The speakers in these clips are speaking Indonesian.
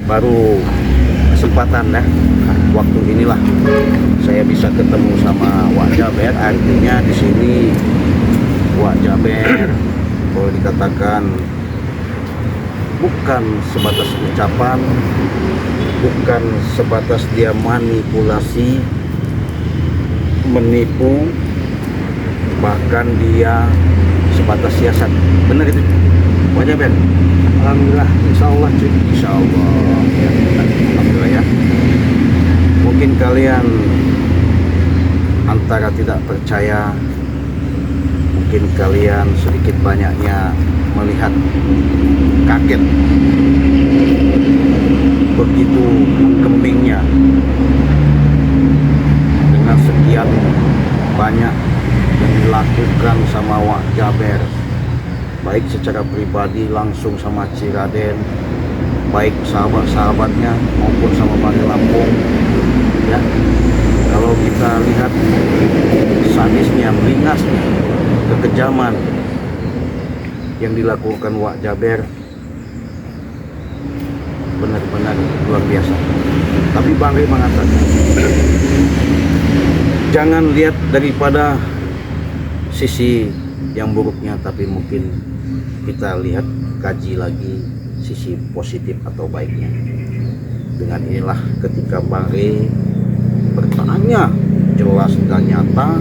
baru kesempatan ya, waktu inilah saya bisa ketemu sama Wak Jaber. Artinya di sini Wak Jaber boleh dikatakan bukan sebatas ucapan, bukan sebatas dia manipulasi, menipu, bahkan dia sebatas siasat. Benar itu Wak Jaber? Alhamdulillah, insya Allah cuy. Insya Allah ya, alhamdulillah ya. Mungkin kalian antara tidak percaya, mungkin kalian sedikit banyaknya melihat kaget begitu mengkembingnya dengan sekian banyak yang dilakukan sama Wak Jaber, baik secara pribadi langsung sama Ciraden, baik sahabat-sahabatnya maupun sama Bang Lampung ya. Kalau kita lihat sadisnya, beringasnya, kekejaman yang dilakukan Wak Jaber benar-benar luar biasa. Tapi Bang Rey mengatakan jangan lihat daripada sisi yang buruknya, tapi mungkin kita lihat, kaji lagi sisi positif atau baiknya. Dengan inilah ketika Bang Rey bertanya jelas dan nyata,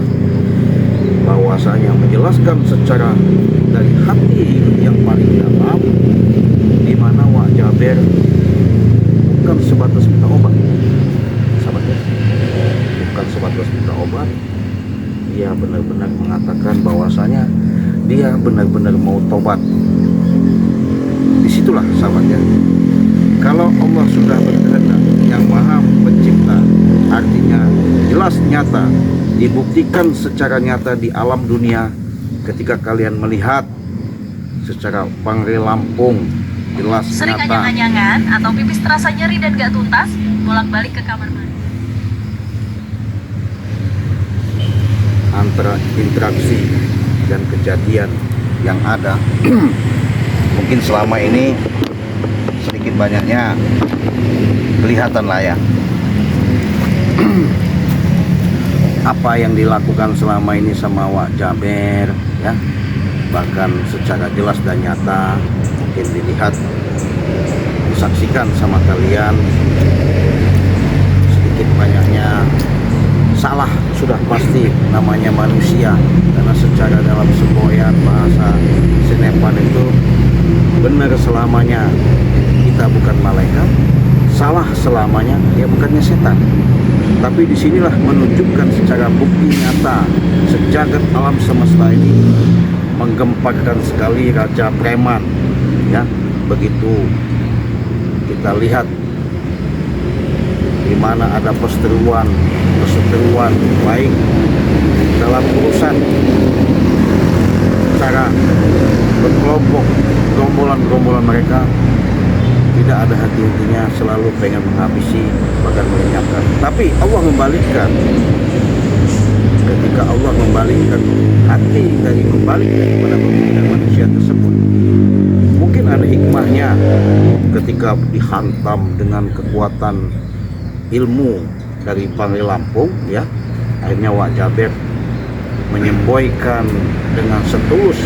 bahwasanya menjelaskan secara dari hati yang paling dalam, di mana Wak Jaber bukan sebatas minta obat, sahabatnya, bukan sebatas minta obat. Dia benar-benar mengatakan bahwasanya dia benar-benar mau tobat. Disitulah sahabatnya, kalau Allah sudah berkehendak, yang maha pencipta, artinya jelas nyata, dibuktikan secara nyata di alam dunia. Ketika kalian melihat secara Bang Rey Lampung jelas sering nyata, anyang-anyangan atau pipis terasa nyeri dan gak tuntas, bolak-balik ke kamar mandi. antara interaksi dan kejadian yang ada mungkin selama ini sedikit banyaknya kelihatan lah ya. Apa yang dilakukan selama ini sama Wak Jaber ya, bahkan secara jelas dan nyata mungkin dilihat, disaksikan sama kalian, sedikit banyaknya salah sudah pasti, namanya manusia. Karena secara dalam semboyan bahasa Senepan itu benar selamanya kita bukan malaikat, salah selamanya ya bukannya setan. Tapi disinilah menunjukkan secara bukti nyata sejagat alam semesta ini menggemparkan sekali Raja Preman ya. Begitu kita lihat di mana ada perseteruan baik dalam urusan cara berkelompok, gerombolan mereka, tidak ada hati-hatinya, selalu pengen menghabisi, bahkan melenyapkan. Tapi Allah membalikkan, ketika Allah membalikkan hati dari kepada pemikiran manusia tersebut, mungkin ada hikmahnya ketika dihantam dengan kekuatan ilmu dari Bang Rey Lampung ya. Akhirnya Wak Jaber menyemboykan dengan setulus,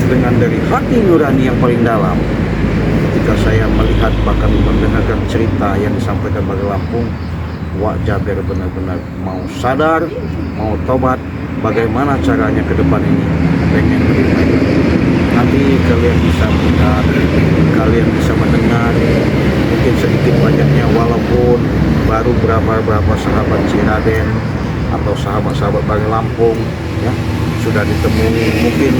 dengan dari hati nurani yang paling dalam. Ketika saya melihat bahkan mendengarkan cerita yang disampaikan Bang Rey Lampung, Wak Jaber benar-benar mau sadar, mau tobat. Bagaimana caranya ke depan ini pengen lebih baik. Nanti kalian bisa melihat, kalian bisa mendengar mungkin sedikit banyaknya, walaupun baru berapa sahabat Ciraden atau sahabat-sahabat Bang Rey Lampung ya sudah ditemui. Mungkin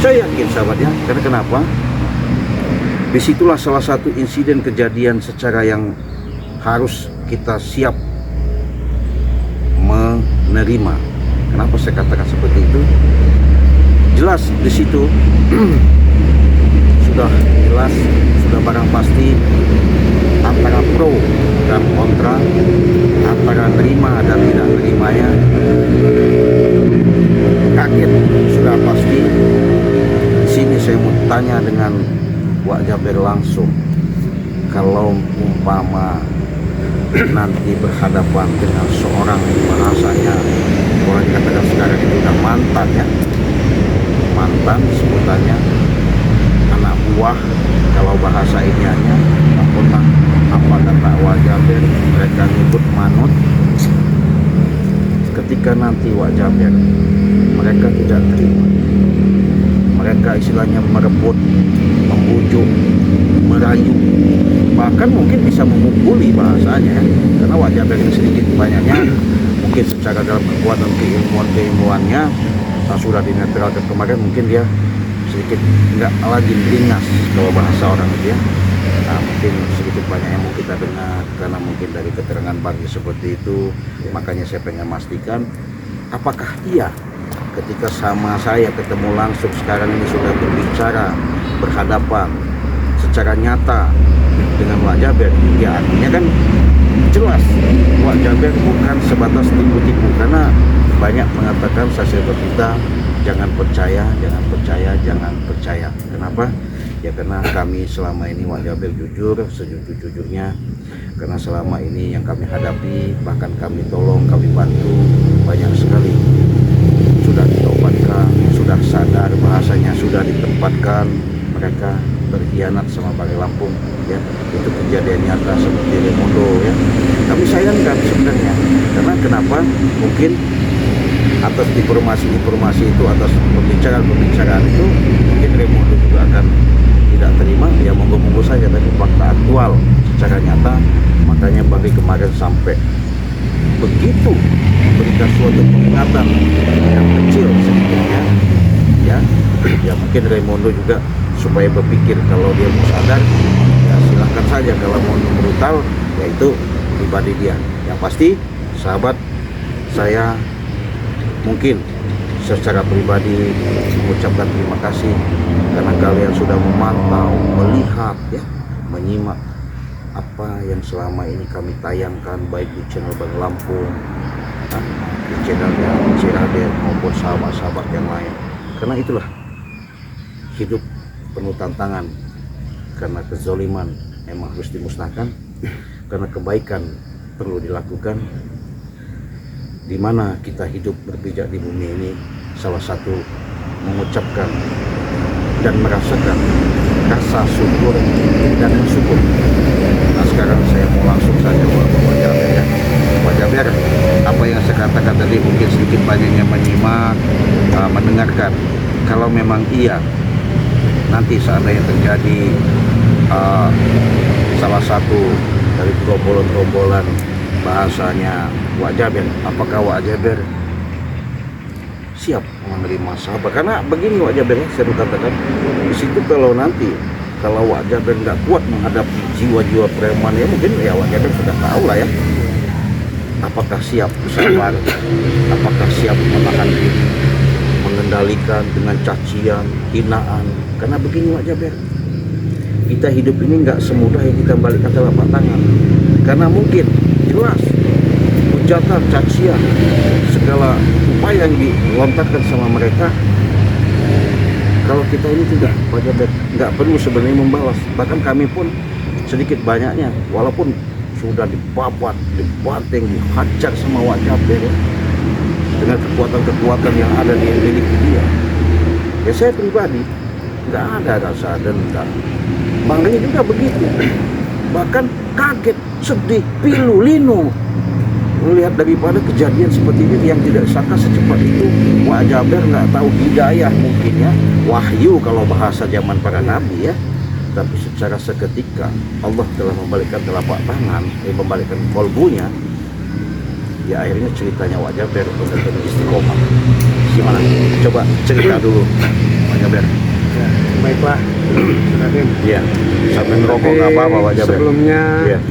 saya yakin sahabatnya, karena kenapa? Disitulah salah satu insiden kejadian secara yang harus kita siap menerima. Kenapa saya katakan seperti itu? Jelas di situ sudah jelas, sudah barang pasti antara pro dan kontra, antara terima dan tidak terimanya. Kaget sudah pasti. Di sini saya mau tanya dengan Wak Jaber langsung, kalau umpama nanti berhadapan dengan seorang bahasanya orang katakan sekarang itu udah mantan ya, mantan sebutannya anak buah, kalau bahasa iniannya apa kata Wak Jaber, mereka nyebut manut. Ketika nanti Wak Jaber mereka tidak terima, mereka istilahnya merebut, membujuk, merayu, bahkan mungkin bisa memukuli bahasanya, karena Wak Jaber ini sedikit banyaknya mungkin secara dalam kekuatan keilmuannya sudah dinetralkan kemarin, mungkin dia sedikit nggak lagi beringas kalau bahasa orang itu ya. Nah, mungkin sedikit banyak yang mau kita dengar karena mungkin dari keterangan Bagi seperti itu, makanya saya pengen memastikan apakah iya ketika sama saya ketemu langsung sekarang ini sudah berbicara berhadapan secara nyata dengan Wak Jaber, ya artinya kan jelas Wak Jaber bukan sebatas tipu-tipu, karena banyak mengatakan sasil kita jangan percaya, jangan percaya, jangan percaya. Kenapa? Ya karena kami selama ini Wak Jaber jujur, sejujur-jujurnya, karena selama ini yang kami hadapi, bahkan kami tolong, kami bantu banyak sekali. Sudah ditobatkan, sudah sadar bahasanya, sudah ditempatkan, mereka berkhianat sama Balai Lampung ya. Itu kejadian nyata seperti Remondo ya. Kami sayangkan sebenarnya, karena kenapa? Mungkin atas informasi itu, atas pembicaraan itu, mungkin Remondo juga akan tidak terima, ya monggo-monggo saja, tapi fakta aktual secara nyata, makanya Bagi kemarin sampai begitu memberikan suatu peringatan yang kecil sedikitnya ya mungkin Remondo juga supaya berpikir kalau dia mau sadar, ya silahkan saja, kalau mau brutal ya itu pribadi dia. Yang pasti sahabat, saya mungkin secara pribadi mengucapkan terima kasih karena kalian sudah memantau, melihat ya, menyimak apa yang selama ini kami tayangkan baik di channel Bang Lampung, di channelnya Ciraden maupun sahabat-sahabat yang lain. Karena itulah hidup penuh tantangan, karena kezoliman memang harus dimusnahkan, karena kebaikan perlu dilakukan. Di mana kita hidup berpijak di bumi ini, salah satu mengucapkan dan merasakan rasa syukur dan bersyukur. Nah sekarang saya mau langsung saja Wak Jaber ya. Wak Jaber, apa yang saya katakan tadi mungkin sedikit banyaknya menyimak, mendengarkan. Kalau memang iya nanti seandainya terjadi salah satu dari gerombolan bahasanya Wak Jaber, apakah Wak Jaber siap menerima sahabat? Karena begini Wak Jaber, saya katakan di situ, kalau nanti Wak Jaber nggak kuat menghadapi jiwa-jiwa preman ya, mungkin ya Wak Jaber sudah tahu lah ya, apakah siap sabar, apakah siap menahan diri, mengendalikan dengan cacian, hinaan. Karena begini Wak Jaber, kita hidup ini nggak semudah yang kita balikkan telapak tangan, karena mungkin jelas hujatan, cacian, segala upaya yang dilontarkan sama mereka, kalau kita ini tidak, Pak Jaber, nggak perlu sebenarnya membalas. Bahkan kami pun sedikit banyaknya, walaupun sudah dibabat, dibanting, dihajar sama Wak Jaber ya, dengan kekuatan-kekuatan yang ada di miliki dia. Ya saya pribadi nggak ada rasa dendam. Bang Rini juga begitu, bahkan kaget, sedih, pilu, linu melihat daripada kejadian seperti ini yang tidak sangka secepat itu. Wak Jaber nggak tahu hidayah mungkin ya, wahyu kalau bahasa zaman para nabi ya, tapi secara seketika Allah telah membalikkan telapak tangan, membalikkan kolbunya. Ya akhirnya ceritanya Wak Jaber benar-benar istiqomah. Gimana? Coba cerita dulu Wak Jaber. Ya, baiklah. Iya. Sampai ngerokok nggak apa-apa Wak Jaber. Sebelumnya, ya.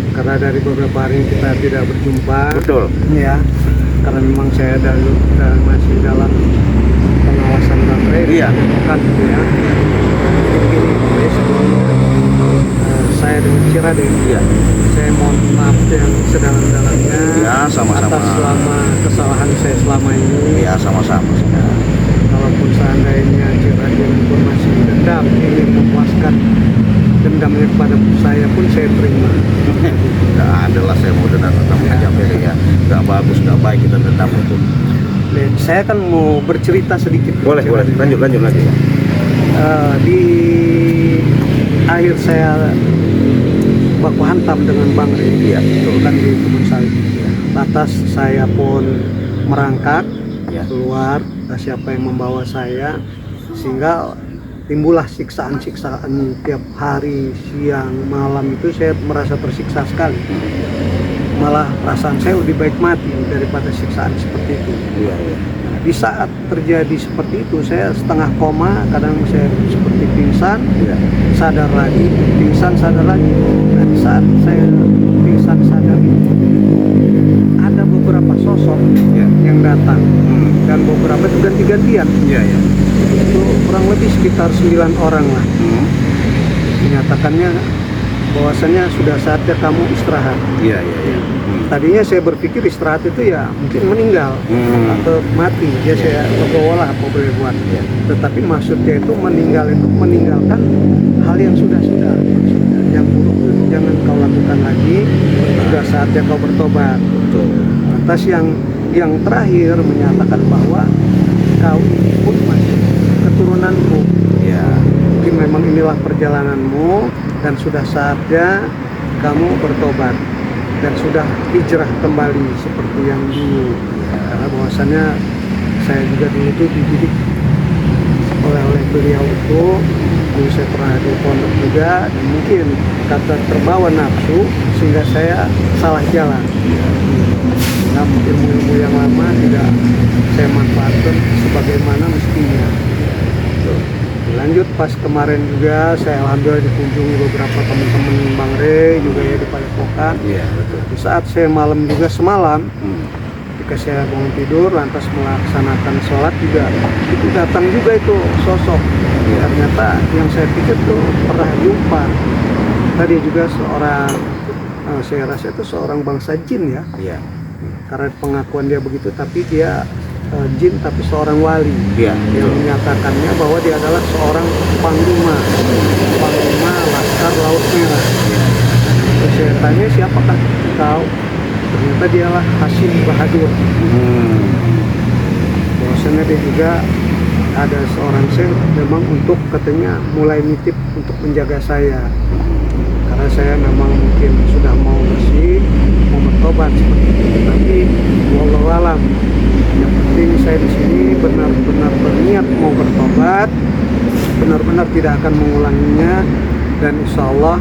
Karena dari beberapa hari kita tidak berjumpa. Betul. Ya, karena memang saya masih dalam pengawasan baterai. Iya. Kan ya. Jadi sebelum saya dengan Ciraden, Iya. saya mohon maaf yang sedalam-dalamnya Ya, sama-sama. atas selama kesalahan saya selama ini. Ya, sama-sama. Walaupun seandainya Ciraden pun masih dendam, ingin memuaskan dendamnya kepada saya pun saya terima. Nggak ada lah saya mau dendam aja ya. Nggak bagus, nggak baik kita dendam itu. Dan saya kan mau bercerita sedikit. Boleh, lanjut lagi. Di akhir saya baku hantam dengan Bang Rey, Iya, betul. kan di kebun sawit. Lantas saya pun merangkak Ya. keluar, siapa yang membawa saya, sehingga timbullah siksaan-siksaan tiap hari, siang, malam itu saya merasa tersiksa sekali. Malah perasaan saya lebih baik mati daripada siksaan seperti itu. Iya. Di saat terjadi seperti itu, saya setengah koma, kadang saya seperti pingsan, Iya. sadar lagi, pingsan, sadar lagi. Dan saat saya pingsan sadar itu, ada beberapa sosok Iya. yang datang, dan beberapa itu ganti-gantian. Iya. Itu kurang lebih sekitar 9 orang lah. Menyatakannya bahwasannya sudah saatnya kamu istirahat. Iya. Tadinya saya berpikir istirahat itu ya mungkin meninggal atau mati, ya saya legowo lah apa boleh buat. Tetapi maksudnya itu meninggal itu meninggalkan hal yang sudah-sudah. Maksudnya yang buruk itu jangan kau lakukan lagi, sudah saatnya kau bertobat. Betul. Lantas yang terakhir menyatakan bahwa kau ini pun masih keturunanku. Iya. Mungkin memang inilah perjalananmu dan sudah saatnya kamu bertobat dan sudah hijrah kembali seperti yang dulu. Karena bahwasannya saya juga dulu itu dididik oleh beliau itu, dulu saya pernah di pondok juga, dan mungkin kata terbawa nafsu sehingga saya salah jalan. Nah, ilmu-ilmu yang lama tidak saya manfaatkan sebagaimana mestinya. Lanjut pas kemarin juga saya alhamdulillah dikunjungi beberapa teman-teman Bang Rey juga ya di Padepokan. Iya, betul. Di saat saya malam juga semalam, ketika saya bangun tidur lantas melaksanakan sholat juga itu datang juga itu sosok. Ternyata yang saya pikir tuh pernah jumpa. Tadi juga seorang, saya rasa itu seorang bangsa jin ya. Iya. Karena pengakuan dia begitu, tapi dia jin tapi seorang wali. Iya. Yang menyatakannya bahwa dia adalah seorang panglima Laskar Laut Merah. Terus saya tanya, siapakah kau? Ternyata dialah Hasim Bahadur. Bahwasanya dia juga ada seorang sel memang untuk katanya mulai nitip untuk menjaga saya. Karena saya memang mungkin sudah mau bersih, mau bertobat seperti itu. Tapi wallahu alam, yang penting saya di sini benar-benar berniat mau bertobat, benar-benar tidak akan mengulanginya, dan insya Allah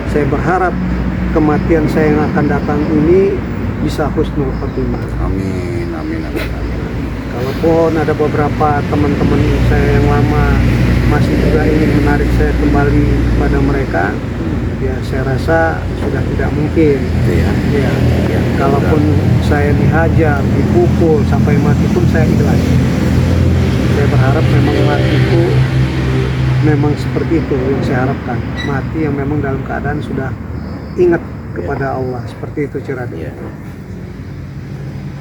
saya berharap kematian saya yang akan datang ini bisa husnul khotimah. Amin. Kalaupun ada beberapa teman-teman saya yang lama masih juga ingin menarik saya kembali kepada mereka, ya saya rasa sudah tidak mungkin. Iya. Ya, kalaupun saya dihajar, dipukul sampai mati pun saya ikhlas. Saya berharap memang matiku memang seperti itu yang saya harapkan. Mati yang memang dalam keadaan sudah ingat kepada Allah, seperti itu Ciraden. Iya.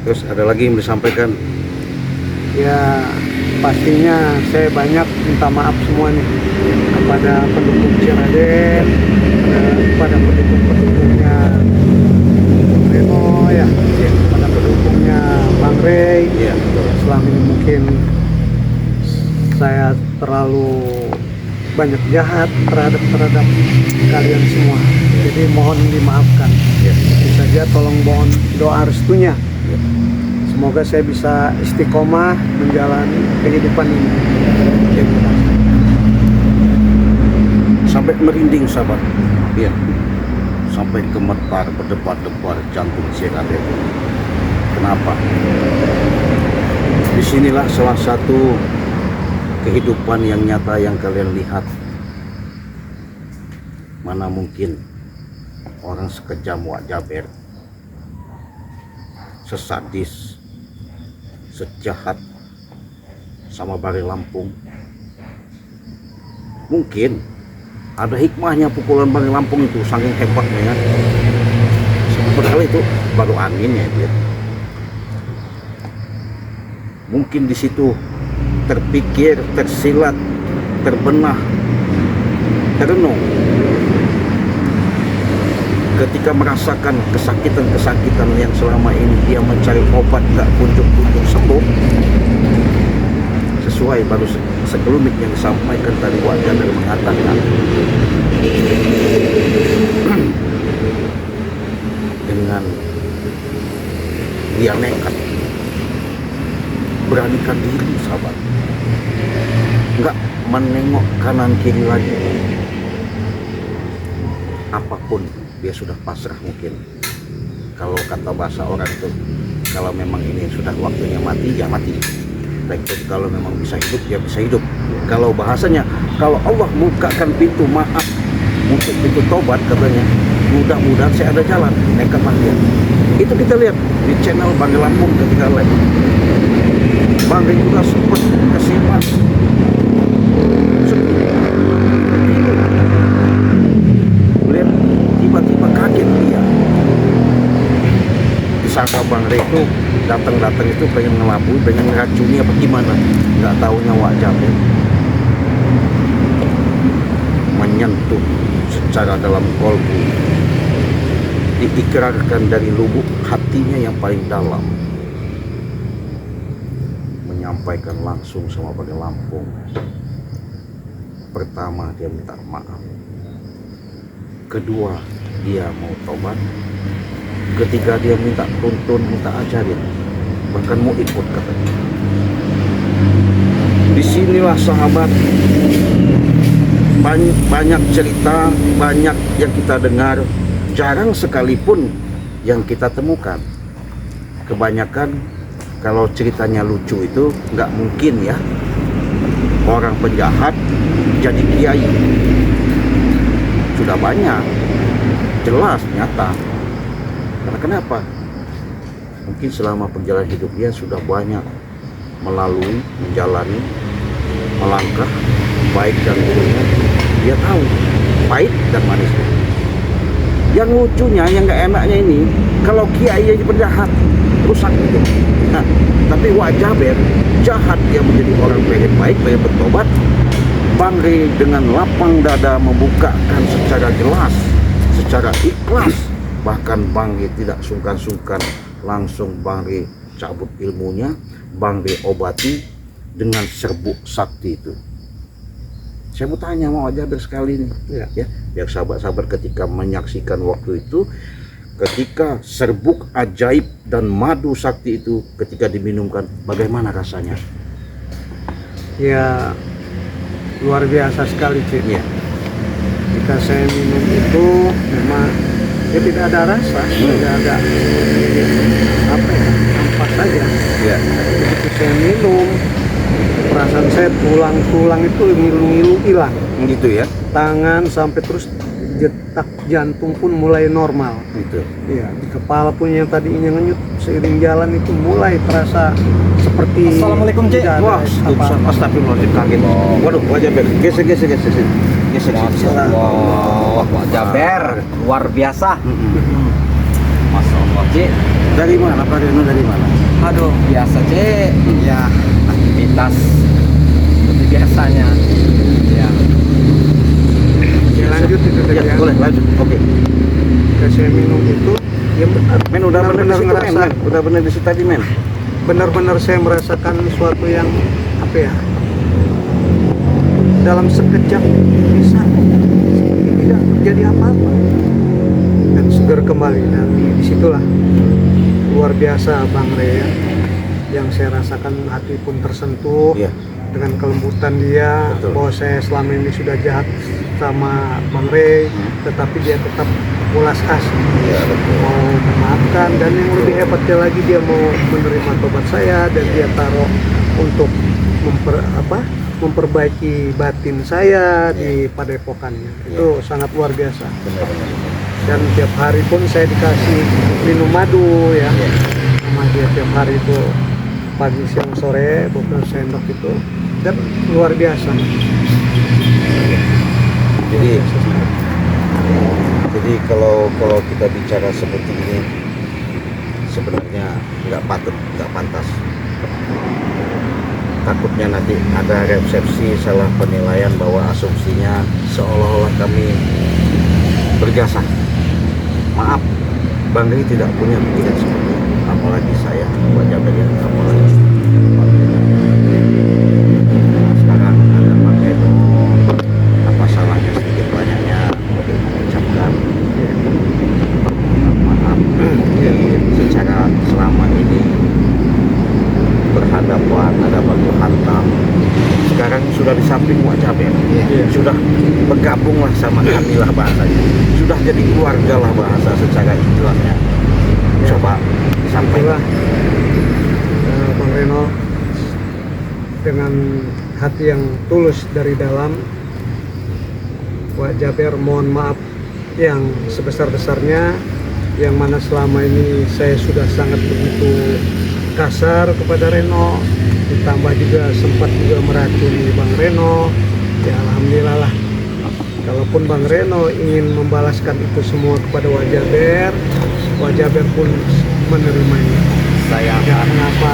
Terus ada lagi yang disampaikan? Ya pastinya saya banyak minta maaf semuanya kepada pendukung Ciraden, kepada pendukungnya Reno ya, kepada pendukungnya Bang Rey. Iya, betul. Selama ini mungkin saya terlalu banyak jahat terhadap kalian semua. Jadi mohon dimaafkan. Tentu saja tolong mohon doa restunya. Semoga saya bisa istiqomah menjalani kehidupan ini. Sampai merinding sahabat. Iya. Sampai gemetar berdebar-debar jantung Ciraden. Kenapa? Disinilah salah satu kehidupan yang nyata yang kalian lihat. Mana mungkin orang sekejam Wak Jaber, sesadis, sejahat sama Bari Lampung. Mungkin ada hikmahnya pukulan Bari Lampung itu, saking hebatnya kan. Padahal itu baru anginnya dia. mungkin di situ terpikir, tersilat, terbenah, terenung ketika merasakan kesakitan-kesakitan yang selama ini dia mencari obat gak kunjung-kunjung sembuh, sesuai baru sekelumit yang disampaikan tadi Wak Jaber mengatakan dengan dia nekat beranikan diri, sahabat, nggak menengok kanan kiri lagi, apapun dia sudah pasrah. Mungkin kalau kata bahasa orang itu, kalau memang ini sudah waktunya mati ya mati, kalau memang bisa hidup ya bisa hidup. Kalau bahasanya, kalau Allah bukakan pintu maaf untuk pintu tobat, katanya mudah-mudahan saya ada jalan, nekatlah dia. Itu kita lihat di channel Bangre Lampung ketika live, Bangre juga sempat kesimak lihat, tiba-tiba kaget dia, disangka Bangre itu datang itu pengen ngelabui, pengen ngeracuni apa gimana, nggak taunya Wak Jaber menyentuh secara dalam kolbu, diikrarkan dari lubuk hatinya yang paling dalam, menyampaikan langsung sama Bangre Lampung. Pertama, dia minta maaf. Kedua, dia mau tobat. Ketiga, dia minta tuntun, minta ajarin, bahkan mau ikut, katanya. Disinilah sahabat, banyak cerita, banyak yang kita dengar, jarang sekalipun yang kita temukan. Kebanyakan kalau ceritanya lucu itu nggak mungkin ya orang penjahat jadi kiai. Sudah banyak, jelas, nyata. Karena kenapa? Mungkin selama perjalanan hidup dia sudah banyak melalui, menjalani, melangkah baik dan buruknya. Dia tahu pahit dan manisnya. Yang lucunya, yang nggak enaknya ini, kalau kiai aja penjahat, rusak gitu. Nah, tapi Wak Jaber jahat, dia menjadi orang pengen baik, pengen bertobat. Bangre dengan lapang dada membukakan secara jelas, secara ikhlas. Bahkan Bangre tidak sungkan-sungkan, langsung Bangre cabut ilmunya, Bangre obati dengan serbuk sakti itu. Saya mau tanya sama Wak Jaber sekali nih, ya, biar sahabat-sahabat ketika menyaksikan waktu itu, ketika serbuk ajaib dan madu sakti itu ketika diminumkan, bagaimana rasanya? Ya, luar biasa sekali, Cik. Ya. Jika saya minum itu memang ya tidak ada rasa, tidak ada apa ya, nampak saja. Ya. Begitu saya minum, perasaan saya tulang-tulang itu ngilu-ngilu hilang. Gitu ya. Tangan sampai terus detak jantung pun mulai normal. Gitu. Iya, di kepala pun yang tadinya ngenyut seiring jalan itu mulai terasa seperti. Assalamualaikum, Cik. tidak ada Wah, apa-apa. astagfirullahaladzim, kaget. Waduh, Wak Jaber, gesek. Wah, Wak Jaber luar biasa. Masya Allah, Cik. Dari mana Pak Reno, dari mana? Aduh, biasa, Cik. Ya, aktivitas seperti biasanya. Ya. Ya, lanjut itu tadi Ya, ya. boleh lanjut. Oke. Ketika saya minum itu, ya Men udah bener di situ, ngerasa, men. Udah bener di situ tadi, men. benar-benar saya merasakan sesuatu yang apa ya? Dalam sekejap bisa seperti tidak terjadi apa-apa dan segar kembali. Dan disitulah luar biasa Bangre ya, yang saya rasakan hati pun tersentuh. Iya. Dengan kelembutan dia. Betul. Bahwa saya selama ini sudah jahat sama Bangre, tetapi dia tetap ulas asih, Iya, betul. mau memaafkan, dan yang lebih hebatnya lagi dia mau menerima tobat saya, dan dia taruh untuk memperbaiki batin saya di padepokannya. Itu sangat luar biasa. Benar. Dan tiap hari pun saya dikasih minum madu ya, sama dia tiap hari itu pagi siang sore beberapa sendok itu, dan luar biasa. Jadi kalau kita bicara seperti ini sebenarnya nggak patut, nggak pantas. takutnya nanti ada resepsi salah penilaian bahwa asumsinya seolah-olah kami berjasa. Maaf, Bang Ri tidak punya pikiran seperti itu, apalagi saya wajah bagian apalagi sekarang ada Bang Eno, apa salahnya sedikit banyaknya mengucapkan maaf secara selama ini berhadapan ada batu hantam. Sekarang sudah di samping wajah sudah bergabung lah sama kami lah bahasanya, sudah jadi keluarga lah bahasa secara istilahnya. Coba disampaikan. Bang Reno dengan hati yang tulus dari dalam, Wak Jaber mohon maaf yang sebesar-besarnya, yang mana selama ini saya sudah sangat begitu kasar kepada Reno, ditambah juga sempat juga meracuni Bang Reno. Ya alhamdulillah lah, kalaupun Bang Reno ingin membalaskan itu semua kepada Wak Jaber pun menerimanya. Saya Ya akan kenapa?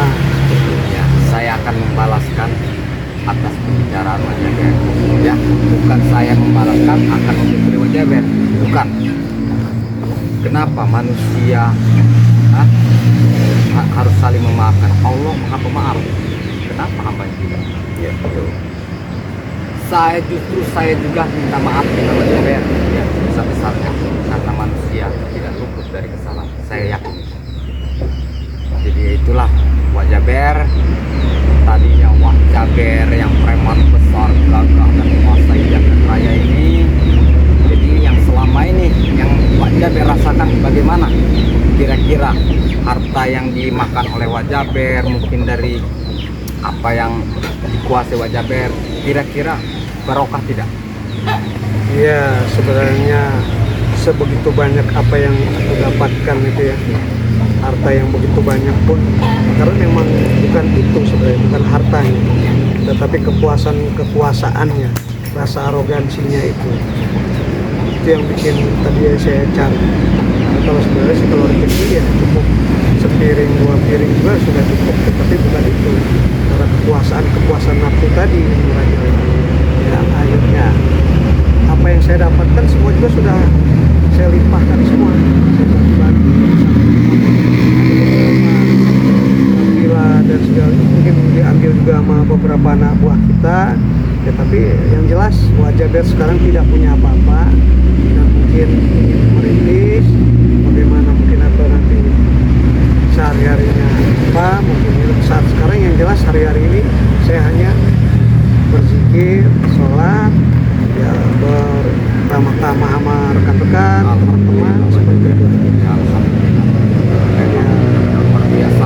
ya, saya akan membalaskan atas pembicaraan Wak Jaber. Ya, bukan saya membalaskan akan memukuli Wak Jaber, bukan. Kenapa manusia harus saling memaafkan? Allah Maha Pemaaf. Kenapa hamba tidak? Ya betul. Saya juga minta maaf kepada Wak Jaber, ya, besar-besarnya, karena manusia tidak luput dari kesalahan. Saya yakin. Jadi itulah Wak Jaber. Tadinya Wak Jaber yang preman besar, gagah dan menguasai jagat raya ini. Jadi yang selama ini yang Wak Jaber rasakan bagaimana? Kira-kira harta yang dimakan oleh Wak Jaber, mungkin dari apa yang dikuasai Wak Jaber, kira-kira barokah tidak? Iya, sebenarnya sebegitu banyak apa yang aku dapatkan itu ya, harta yang begitu banyak pun, karena memang bukan itu sebenarnya, bukan hartanya, tetapi kekuasaannya, rasa arogansinya itu yang bikin tadi saya cari. Karena kalau sebenarnya sih kalau rezeki ya cukup sepiring dua piring juga sudah cukup, tetapi bukan itu, karena kepuasan nafsu tadi yang akhirnya apa yang saya dapatkan semua juga sudah saya limpahkan semua, saya bagi-bagi gila dan segala, mungkin diambil juga sama beberapa anak buah kita ya, tapi yang jelas Wak Jaber sekarang tidak punya apa-apa dan mungkin ingin merintis bagaimana mungkin atau nanti sehari-harinya apa mungkin saat sekarang. Yang jelas hari-hari ini saya hanya berzikir, sholat, ya beramah-tamah sama rekan-rekan, teman-teman seperti itu. Luar biasa.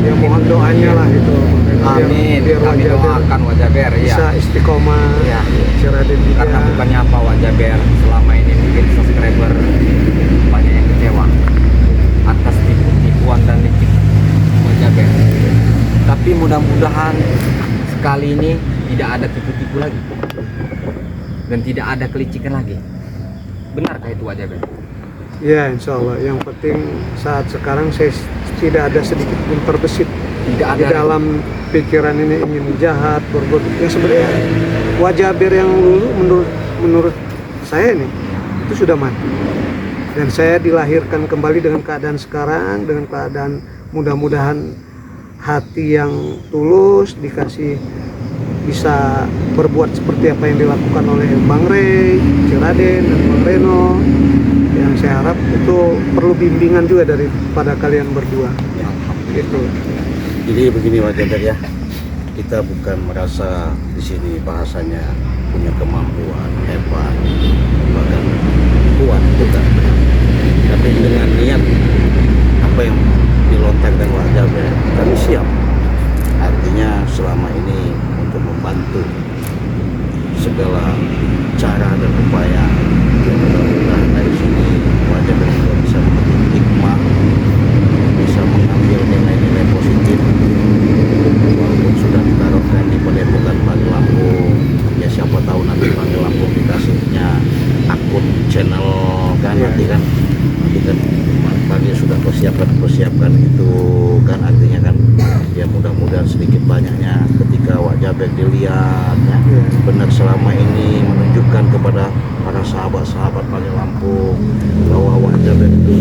Ya mohon doanya lah itu. Amin. Biar Wak Kami Jaber doakan Wak Jaber ya. bisa istiqomah, Ya. Raden juga. Karena bukannya apa Wak Jaber selama ini mungkin subscriber banyak yang kecewa atas tipu-tipuan dan licik Wak Jaber. Tapi mudah-mudahan sekali ini tidak ada tipu-tipu lagi dan tidak ada kelicikan lagi. Benarkah itu Wak Jaber? Ya insya Allah. Yang penting saat sekarang saya tidak ada sedikit pun terbesit Tidak di ada. dalam pikiran ini ingin jahat, berbuat. Ya sebenarnya Wak Jaber yang dulu menurut saya nih itu sudah mati, dan saya dilahirkan kembali dengan keadaan sekarang, dengan keadaan mudah-mudahan hati yang tulus, dikasih bisa berbuat seperti apa yang dilakukan oleh Bang Rey, Raden dan Bang Reno. Yang saya harap itu perlu bimbingan juga daripada kalian berdua. Gitu. Jadi begini Wak Jaber ya, kita bukan merasa di sini bahasanya punya kemampuan hebat, bahkan kuat bukan, tapi dengan niat apa yang dilontarkan Wak Jaber, kami siap. Artinya selama ini untuk membantu segala cara dan upaya. Mudah-mudahan dari sini Wak Jaber juga bisa mengambil hikmah, bisa mengambil nilai-nilai positif, walaupun sudah ditaruhkan di padepokan Bagi Lampung. Ya siapa tahu nanti Bagi Lampung dikasihnya akun channel kan, nanti kan Bagi sudah persiapkan itu kan, artinya kan ya mudah-mudahan sedikit banyaknya baik dilihat ya. Iya. Benar selama ini menunjukkan kepada para sahabat-sahabat Bali Lampung bahwa Wak Jaber itu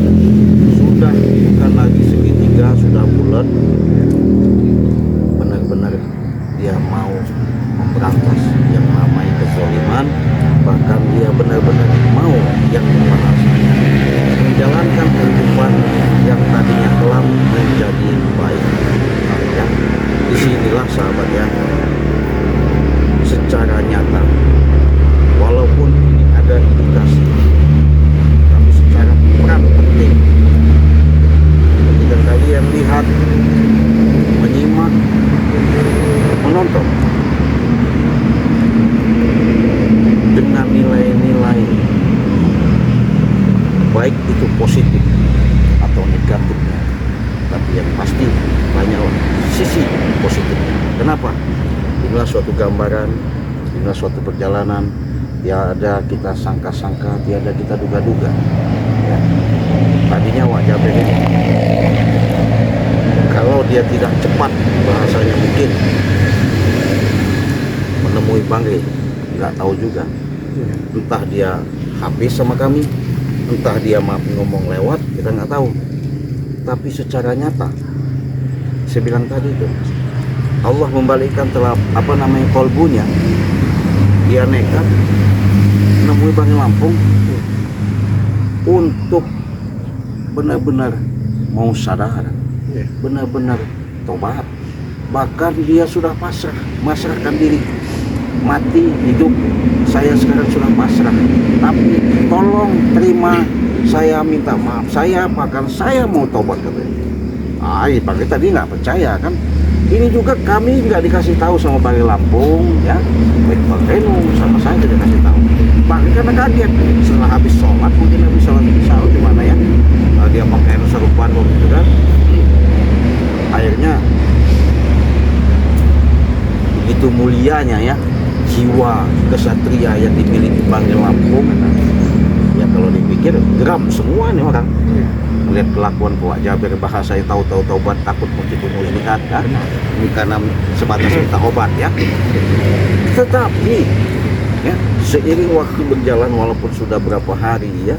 sudah bukan lagi segitiga, sudah bulat. Benar-benar dia mau memberantas yang namanya kezaliman, bahkan dia benar-benar mau yang bahasanya menjalankan kehidupan yang tadinya kelam menjadi baik. Ya, disinilah sahabat ya, secara nyata walaupun ini ada indikasi, tapi secara peran penting ketika kalian lihat, menyimak, menonton dengan nilai-nilai baik itu positif atau negatifnya, tapi yang pasti banyak sisi positifnya. Kenapa? Inilah suatu gambaran, inilah suatu perjalanan, tiada kita sangka-sangka, tiada kita duga-duga ya. Tadinya Wak Jaber ini kalau dia tidak cepat, bahasanya mungkin menemui Bangre, nggak tahu juga. Entah dia habis sama kami, entah dia maaf ngomong lewat, kita nggak tahu. Tapi secara nyata, saya bilang tadi itu, Allah membalikkan kolbunya. Dia nekat menemui Bali Lampung untuk benar-benar mau sadar, benar-benar tobat. Bahkan dia sudah masrahkan diri, mati hidup saya sekarang sudah pasrah, tapi tolong terima, saya minta maaf, saya bahkan saya mau tobat katanya. Bagi tadi nggak percaya kan. Ini juga kami nggak dikasih tahu sama Bali Lampung ya, baik Bang Reno sama saya tidak kasih tahu. Bagi karena kaget setelah habis sholat, mungkin habis sholat isya di mana ya, dia pakai serupan gitu kan. Akhirnya begitu mulianya ya jiwa kesatria yang dimiliki Bali Lampung ya, kalau dipikir geram semua nih orang melihat kelakuan Wak Jaber, bahasa saya tahu-tahu taubat takut begitu muslihat kan, ini karena sebatas minta obat ya. Tetapi ya, seiring waktu berjalan walaupun sudah berapa hari ya,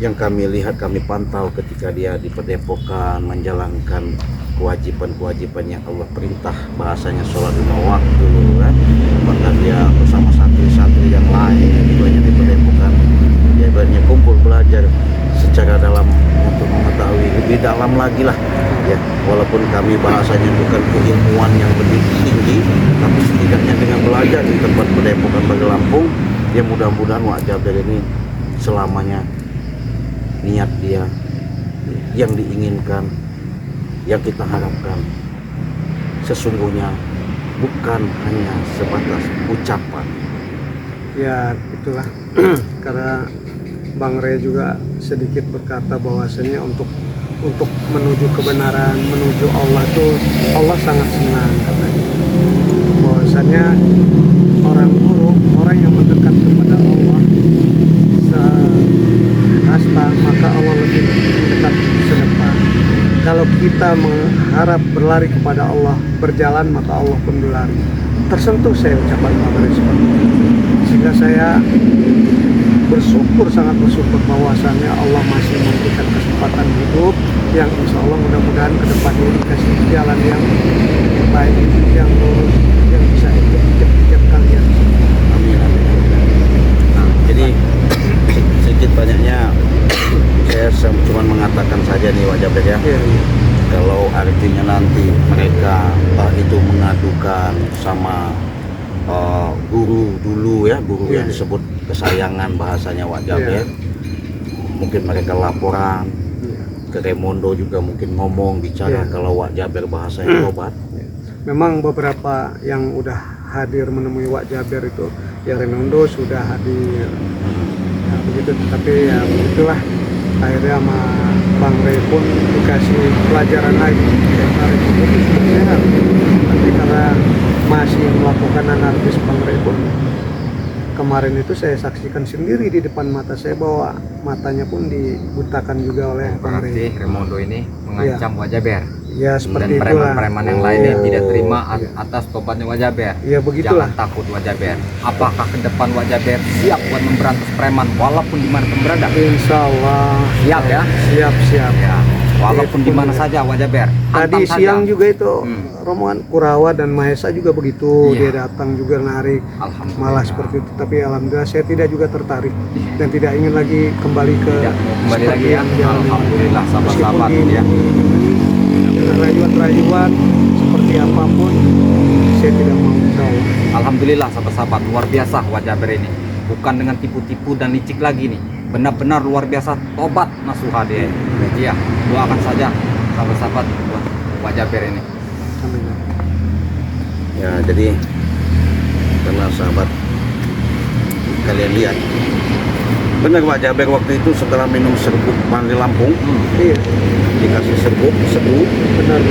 yang kami lihat, kami pantau ketika dia di Padepokan menjalankan kewajiban-kewajiban yang Allah perintah, bahasanya sholat 5 waktu kan, bahkan dia bersama santri-santri yang lain banyak di Padepokan, dia banyak kumpul belajar secara dalam untuk mengetahui lebih dalam lagi lah ya, walaupun kami bahasanya bukan keilmuan yang lebih tinggi, tapi setidaknya dengan belajar di tempat Padepokan Bali Lampung ya, mudah-mudahan Wak Jaber ini selamanya niat dia yang diinginkan, yang kita harapkan sesungguhnya bukan hanya sebatas ucapan. Ya itulah karena Bang Re juga sedikit berkata bahwasanya untuk menuju kebenaran, menuju Allah tuh Allah sangat senang katanya. Bahwasanya orang buruk, orang yang mendekat kepada Allah sehasta, maka Allah lebih mendekat sedepan. Kalau kita mengharap berlari kepada Allah, berjalan, maka Allah pun berlari. Tersentuh saya ucapan Bang Re seperti itu. Sehingga saya bersyukur, sangat bersyukur bahwasannya Allah masih memberikan kesempatan hidup yang insya Allah mudah-mudahan ke depannya dikasih jalan yang baik, yang lurus, yang bisa ikut kalian. Amin, amin. Nah, jadi sedikit banyaknya saya cuma mengatakan saja nih Wak Jaber ya, kalau artinya nanti mereka itu mengadukan sama guru dulu ya, guru yang disebut kesayangan bahasanya Wak Jaber, mungkin mereka laporan ke Remondo juga, mungkin ngomong bicara kalau Wak Jaber bahasanya tobat. Memang beberapa yang udah hadir menemui Wak Jaber itu ya, Remondo sudah hadir ya, begitu, tapi ya begitulah akhirnya sama Bang Re pun dikasih pelajaran lagi karena Remondo itu sudah sehat, tapi karena masih melakukan anarkis, Bang Re pun kemarin itu saya saksikan sendiri di depan mata saya bahwa matanya pun dibutakan juga oleh Bang Re. Berarti Remondo ini mengancam Wak Jaber. Ya dan seperti itulah. preman-preman yang lain yang tidak terima Iya. atas tobatnya Wak Jaber. Ya begitulah. Jangan takut Wak Jaber. Apakah ke depan Wak Jaber siap buat memberantas preman walaupun di mana pun berada? Insya Allah. Siap ya? Siap. Ya. Walaupun di mana saja Wak Jaber. Tadi Hantam siang saja. juga itu rombongan Kurawa dan Mahesa juga begitu. Iya. Dia datang juga narik. Alhamdulillah. Malah seperti itu. Tapi alhamdulillah saya tidak juga tertarik dan tidak ingin lagi kembali ke Tidak mau kembali seperti lagi ya. yang jalan. Alhamdulillah sahabat-sahabat Meskipun ya. dengan rayuan-rayuan seperti apapun saya tidak mau, insya Allah. Alhamdulillah sahabat-sahabat, luar biasa Wak Jaber ini. Bukan dengan tipu-tipu dan licik lagi nih. Benar-benar luar biasa tobat nasuha dia. Iya, doakan saja sahabat-sahabat buat Wak Jaber ini. Amin. Ya, jadi karena sahabat kalian lihat, benar Pak Jaber waktu itu setelah minum serbuk Bangli Lampung, Iya, dikasih serbuk, benar.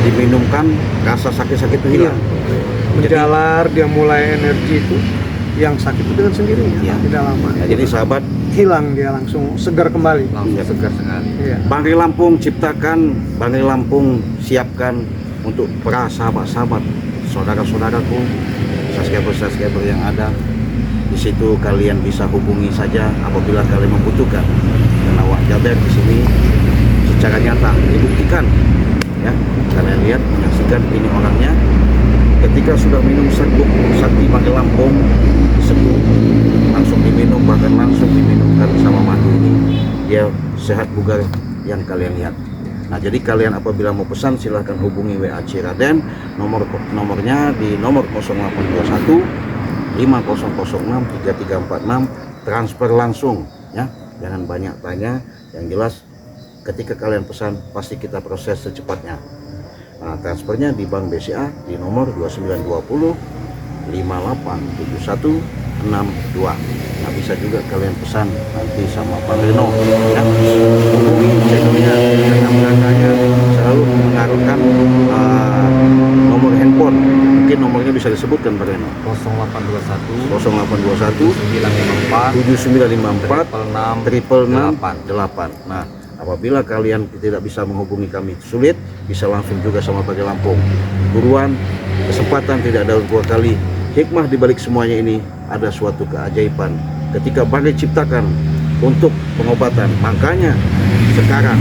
diminumkan, rasa sakit-sakit itu hilang. Menjalar dia mulai energi itu, yang sakit itu dengan sendirinya, Iya. tidak lama. Ya, jadi sahabat, Hilang dia langsung segar kembali. Langsung segar sekali. Iya. Bangli Lampung ciptakan, Bangli Lampung siapkan untuk para sahabat-sahabat, saudara-saudaraku, subscriber yang ada. Di situ kalian bisa hubungi saja apabila kalian membutuhkan. Karena Wak Jaber di sini secara nyata dibuktikan, ya. Kalian lihat, menyaksikan ini orangnya. Ketika sudah minum serbuk sakti Bangli Lampung, diseduh, langsung diminum, bahkan langsung diminumkan sama madu ini, dia sehat bugar yang kalian lihat. Nah, jadi kalian apabila mau pesan silahkan hubungi WA Ciraden, nomornya di nomor 0821 5006 3346, transfer langsung ya, jangan banyak tanya, yang jelas ketika kalian pesan pasti kita proses secepatnya. Nah, transfernya di Bank BCA di nomor 2920 587162. Nah, bisa juga kalian pesan nanti sama Pak Reno ya, hubungi channelnya, karena mereka selalu menaruhkan nomor handphone. Mungkin nomornya bisa disebutkan Pak Reno, 0821 0821 954 7954 666. Nah, apabila kalian tidak bisa menghubungi kami sulit, bisa langsung juga sama Bangli Lampung. Buruan, kesempatan tidak ada dua kali. Hikmah di balik semuanya ini ada suatu keajaiban. Ketika Bangli ciptakan untuk pengobatan, makanya sekarang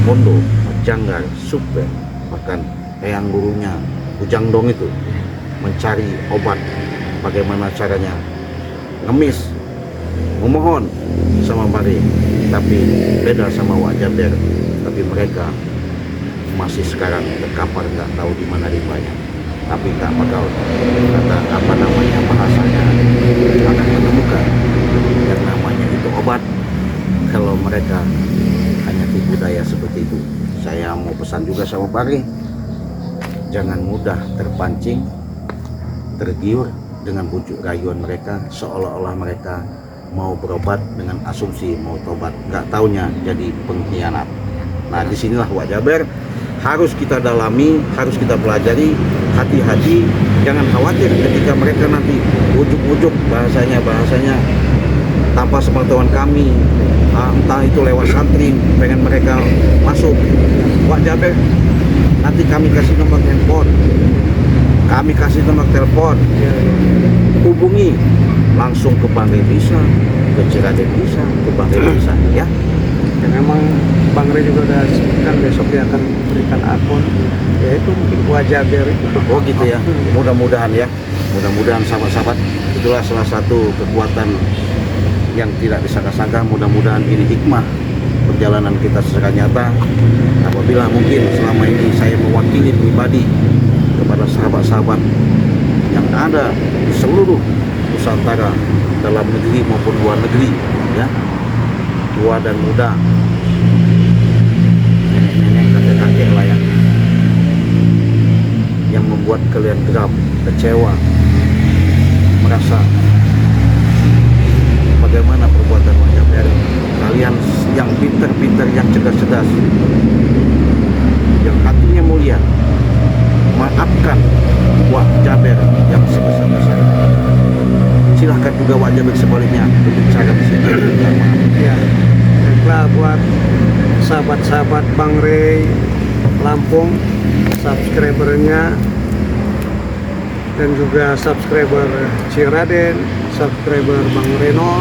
Bondo, Janggar, Super, bahkan Eyang Gurunya, Ujang Dong itu mencari obat. Bagaimana caranya? Ngemis, memohon sama Bangli, tapi beda sama Wak Jaber. Tapi mereka masih sekarang terkapar, nggak tahu di mana rimbanya. Tapi tak bakal kata apa namanya bahasanya akan menemukan yang namanya itu obat kalau mereka hanya tipu daya seperti itu. Saya mau pesan juga sama Bangli, jangan mudah terpancing, tergiur dengan bujuk rayuan mereka, seolah-olah mereka mau berobat dengan asumsi mau tobat, nggak taunya jadi pengkhianat. Nah, disinilah Wak Jaber harus kita dalami, harus kita pelajari. Hati-hati, jangan khawatir ketika mereka nanti ujuk-ujuk bahasanya tanpa sepengetahuan kami, entah itu lewat santri pengen mereka masuk. Wak Jaber, nanti kami kasih nomor handphone, kami kasih nomor telepon, hubungi langsung ke Bangli bisa, ke Ciraden bisa, ke Bangli bisa ya. Dan memang Bang Re juga udah sebutkan besok dia akan berikan akun, yaitu mungkin Wak Jaber itu. Oh gitu ya, mudah-mudahan ya, mudah-mudahan sahabat-sahabat, itulah salah satu kekuatan yang tidak disangka-sangka. Mudah-mudahan ini hikmah perjalanan kita secara nyata. Apabila mungkin selama ini saya mewakili pribadi kepada sahabat-sahabat yang ada di seluruh Nusantara, dalam negeri maupun luar negeri ya, tua dan muda, nenek-nenek, kakek-kakek lah ya, yang membuat kalian geram, kecewa, merasa bagaimana perbuatan Wak Jaber. Kalian yang pintar-pintar, yang cerdas-cerdas, yang hatinya mulia, maafkan Wak Jaber yang sebesar-besarnya. Silahkan juga Wak Jaber sebaliknya berbicara di sini. Ya, dan baiklah buat sahabat-sahabat Bang Rey Lampung, subscribernya, dan juga subscriber Ciraden, subscriber Bang Reno.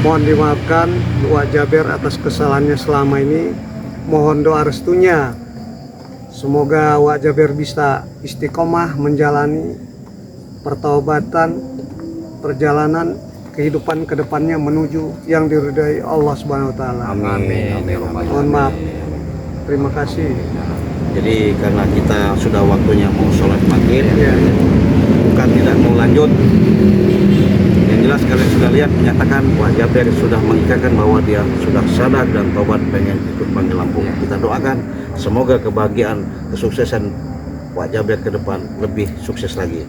Mohon dimaafkan Wak Jaber atas kesalahannya selama ini. Mohon doa restunya. Semoga Wak Jaber bisa istiqomah menjalani pertaubatan, perjalanan kehidupan kedepannya menuju yang diridai Allah Subhanahu wa taala. Amin. Mohon maaf. Terima kasih. Jadi karena kita sudah waktunya mau sholat maghrib, Ya. bukan tidak mau lanjut. Yang jelas kalian sudah lihat menyatakan Wak Jaber sudah mengikatkan bahwa dia sudah sadar dan tobat pengen ikut Bangil Lampung. Kita doakan semoga kebahagiaan, kesuksesan Wak Jaber ke depan lebih sukses lagi.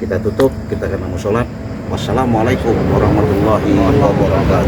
Kita tutup, kita akan mau sholat. Wassalamualaikum warahmatullahi wabarakatuh.